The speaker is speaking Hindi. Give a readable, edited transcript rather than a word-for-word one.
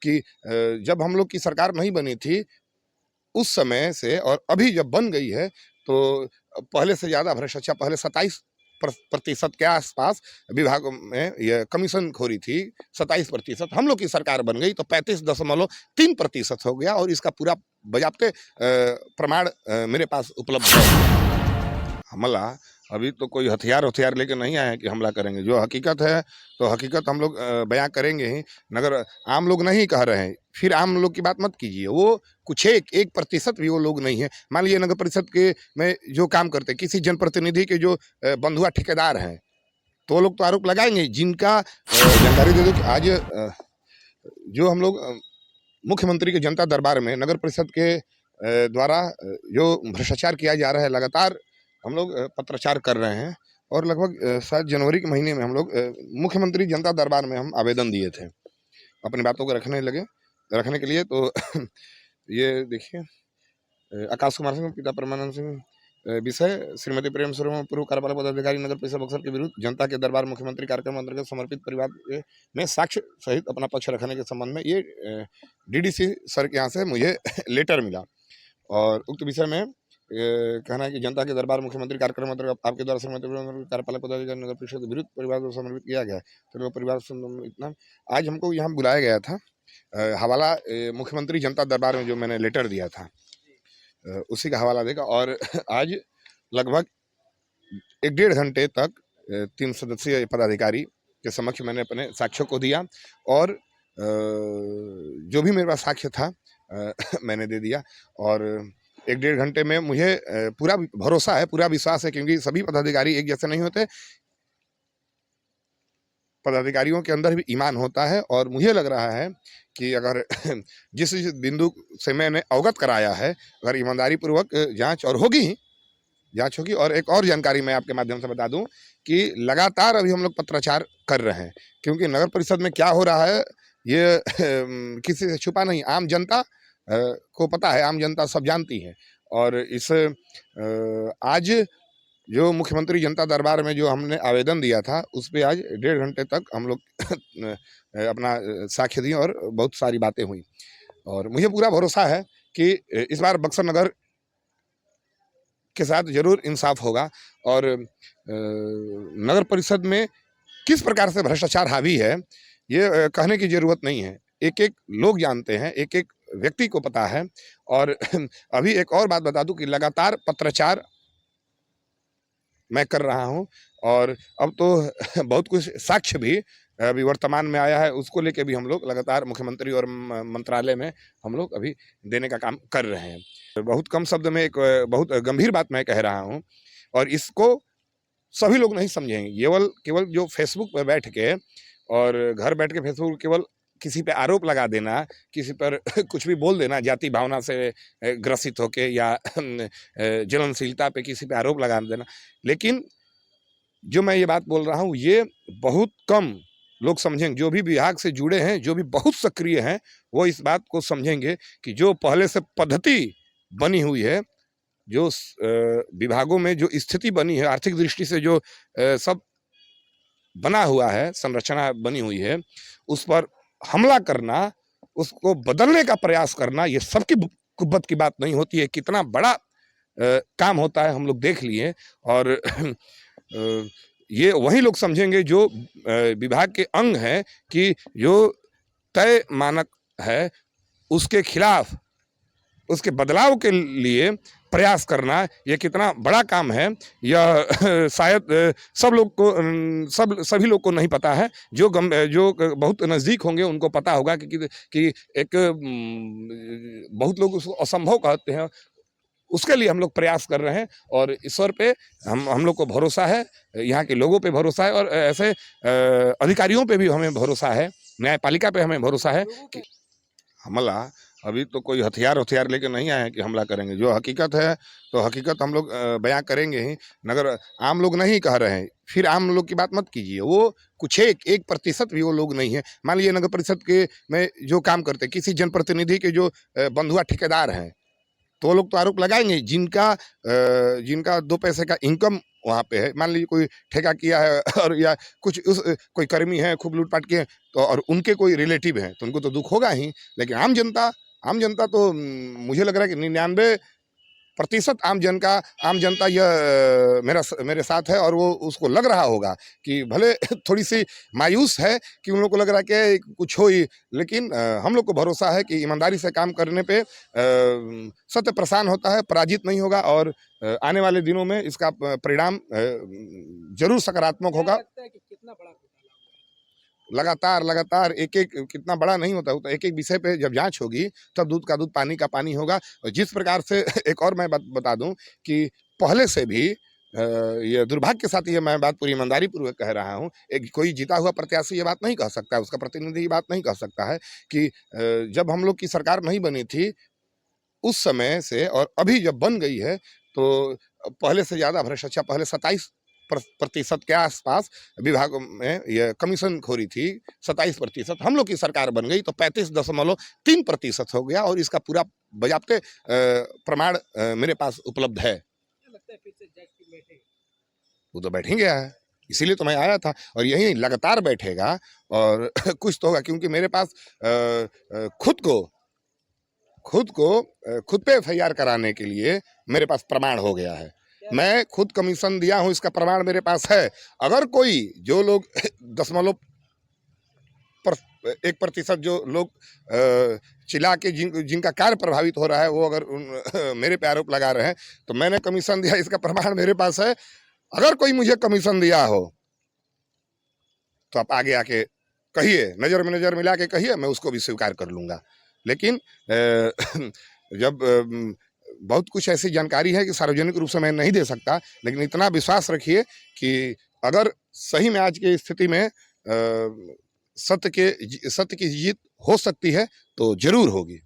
कि जब हम लोग की सरकार नहीं बनी थी उस समय से और अभी जब बन गई है तो पहले से ज़्यादा भ्रष्टाचार, पहले 27% के आसपास विभागों में ये कमीशनखोरी थी, 27%। हम लोग की सरकार बन गई तो 35.3% हो गया और इसका पूरा बजाबते प्रमाण मेरे पास उपलब्ध है। हमला अभी तो कोई हथियार लेके नहीं आए हैं कि हमला करेंगे। जो हकीकत है तो हकीकत हम लोग बयां करेंगे ही, मगर आम लोग नहीं कह रहे हैं। फिर आम लोग की बात मत कीजिए, वो कुछ 1% भी वो लोग नहीं है। मान लीजिए नगर परिषद के में जो काम करते हैं, किसी जनप्रतिनिधि के जो बंधुआ ठेकेदार हैं, तो वो लोग तो आरोप लगाएंगे। जिनका जानकारी दे दो कि आज जो हम लोग मुख्यमंत्री के जनता दरबार में नगर परिषद के द्वारा जो भ्रष्टाचार किया जा रहा है, लगातार हम लोग पत्राचार कर रहे हैं और लगभग शायद जनवरी के महीने में हम लोग मुख्यमंत्री जनता दरबार में हम आवेदन दिए थे अपनी बातों को रखने के लिए। तो ये देखिए, आकाश कुमार सिंह, पिता परमानंद सिंह, विषय श्रीमती प्रेम स्वरूप पूर्व कार्यपालक पदाधिकारी नगर परिषद बक्सर के विरुद्ध जनता के दरबार मुख्यमंत्री कार्यक्रम अंतर्गत समर्पित परिवार में साक्ष्य सहित अपना पक्ष रखने के संबंध में ये डीडीसी सर के यहाँ से मुझे लेटर मिला और उक्त विषय में कहना है कि जनता के दरबार मुख्यमंत्री कार्यक्रम अंतर्गत आपके द्वारा श्रीमती कार्यपालक पदाधिकारी नगर परिषद के विरुद्ध परिवार को समर्पित किया गया। तो परिवार इतना आज हमको यहाँ बुलाया गया था, हवाला मुख्यमंत्री जनता दरबार में जो मैंने लेटर दिया था उसी का हवाला देगा। और आज लगभग 1-1.5 घंटे तक 3 सदस्यीय पदाधिकारी के समक्ष मैंने अपने साक्ष्यों को दिया और जो भी मेरे पास साक्ष्य था मैंने दे दिया। और 1-1.5 घंटे में मुझे पूरा भरोसा है, पूरा विश्वास है, क्योंकि सभी पदाधिकारी एक जैसे नहीं होते। पदाधिकारियों के अंदर भी ईमान होता है और मुझे लग रहा है कि अगर जिस बिंदु से मैंने अवगत कराया है, अगर ईमानदारी पूर्वक जांच होगी। और एक और जानकारी मैं आपके माध्यम से बता दूं कि लगातार अभी हम लोग पत्राचार कर रहे हैं, क्योंकि नगर परिषद में क्या हो रहा है ये किसी से छुपा नहीं, आम जनता को पता है, आम जनता सब जानती है। और इस आज जो मुख्यमंत्री जनता दरबार में जो हमने आवेदन दिया था उस पे आज 1.5 घंटे तक हम लोग अपना साक्ष्य दिए और बहुत सारी बातें हुई। और मुझे पूरा भरोसा है कि इस बार बक्सर नगर के साथ जरूर इंसाफ होगा। और नगर परिषद में किस प्रकार से भ्रष्टाचार हावी है ये कहने की जरूरत नहीं है, एक लोग जानते हैं, एक व्यक्ति को पता है। और अभी एक और बात बता दूं कि लगातार पत्राचार मैं कर रहा हूं और अब तो बहुत कुछ साक्ष्य भी अभी वर्तमान में आया है, उसको लेके भी हम लोग लगातार मुख्यमंत्री और मंत्रालय में हम लोग अभी देने का काम कर रहे हैं। बहुत कम शब्द में एक बहुत गंभीर बात मैं कह रहा हूं और इसको सभी लोग नहीं समझेंगे। केवल जो फेसबुक पर बैठ के और घर बैठ के फेसबुक केवल किसी पे आरोप लगा देना, किसी पर कुछ भी बोल देना, जाति भावना से ग्रसित होके या जलनशीलता पे किसी पे आरोप लगा देना। लेकिन जो मैं ये बात बोल रहा हूँ ये बहुत कम लोग समझेंगे। जो भी विभाग से जुड़े हैं, जो भी बहुत सक्रिय हैं, वो इस बात को समझेंगे कि जो पहले से पद्धति बनी हुई है, जो विभागों में जो स्थिति बनी है, आर्थिक दृष्टि से जो सब बना हुआ है, संरचना बनी हुई है, उस पर हमला करना, उसको बदलने का प्रयास करना, ये सबकी कुव्वत की बात नहीं होती है। कितना बड़ा काम होता है हम लोग देख लिए। और ये वही लोग समझेंगे जो विभाग के अंग हैं कि जो तय मानक है उसके खिलाफ, उसके बदलाव के लिए प्रयास करना ये कितना बड़ा काम है, यह शायद सभी लोग को नहीं पता है। जो बहुत नज़दीक होंगे उनको पता होगा कि एक बहुत लोग उसको असंभव कहते हैं, उसके लिए हम लोग प्रयास कर रहे हैं। और ईश्वर पे हम लोग को भरोसा है, यहाँ के लोगों पे भरोसा है और ऐसे अधिकारियों पे भी हमें भरोसा है, न्यायपालिका पे हमें भरोसा है कि हमला अभी तो कोई हथियार लेके नहीं आए हैं कि हमला करेंगे। जो हकीकत है तो हकीकत हम लोग बयां करेंगे ही, मगर आम लोग नहीं कह रहे हैं। फिर आम लोग की बात मत कीजिए, वो कुछ 1% भी वो लोग नहीं है। मान लीजिए नगर परिषद के में जो काम करते हैं, किसी जनप्रतिनिधि के जो बंधुआ ठेकेदार हैं, तो वो लोग तो आरोप लगाएंगे। जिनका 2 पैसे का इनकम वहाँ पे है। मान लीजिए कोई ठेका किया है और या कुछ उस कोई कर्मी है खूब लूट-पाट किए तो और उनके कोई रिलेटिव हैं, तो उनको तो दुःख होगा ही। लेकिन आम जनता तो मुझे लग रहा है कि 99% आम जनता यह मेरे साथ है और वो उसको लग रहा होगा कि भले थोड़ी-सी मायूस है कि उन लोग को लग रहा है कि कुछ हो ही, लेकिन हम लोग को भरोसा है कि ईमानदारी से काम करने पे सत्य प्रसन्न होता है, पराजित नहीं होगा और आने वाले दिनों में इसका परिणाम ज़रूर सकारात्मक क्या होगा। लगता है कि कितना बड़ा घोटाला हुआ लगातार एक-एक कितना बड़ा नहीं होता, वो तो एक-एक विषय पे जब जाँच होगी, तब दूध का दूध, पानी का पानी होगा। और जिस प्रकार से एक और मैं बात बता दूँ कि पहले से भी ये दुर्भाग्य के साथ ये मैं बात पूरी ईमानदारी पूर्वक कह रहा हूँ, एक कोई जीता हुआ प्रत्याशी ये बात नहीं कह सकता है, उसका प्रतिनिधि ये बात नहीं कह सकता है कि जब हम लोग की सरकार नहीं बनी थी, उस समय से और अभी जब बन गई है, तो पहले से ज़्यादा भ्रष्टाचार पहले 27% के आसपास विभागों में ये कमीशनखोरी थी, 27%। हम लोग की सरकार बन गई तो 35.3% हो गया और इसका पूरा बाज़ाब्ते प्रमाण मेरे पास उपलब्ध है। क्या लगता है फिर से जज टीम बैठेगी? वो तो बैठ ही गया है, इसीलिए तो मैं आया था और यही लगातार बैठेगा और कुछ तो होगा क्योंकि मेरे पास खुद पे एफआईआर कराने के लिए मेरे पास प्रमाण हो गया है। मैं खुद कमीशन दिया हूँ, इसका प्रमाण मेरे पास है। अगर कोई जो लोग 1% जो लोग चिल्ला के जिनका कार्य प्रभावित हो रहा है, वो अगर मेरे पे आरोप लगा रहे हैं, तो मैंने कमीशन दिया, इसका प्रमाण मेरे पास है। अगर कोई मुझे कमीशन दिया हो, तो आप आगे आके कहिए, नज़र में नज़र मिला के कहिए, मैं उसको भी स्वीकार कर लूँगा। लेकिन जब बहुत कुछ ऐसी जानकारी है कि सार्वजनिक रूप से मैं नहीं दे सकता, लेकिन इतना विश्वास रखिए कि अगर सही में आज की स्थिति में सत्य की जीत हो सकती है, तो ज़रूर होगी।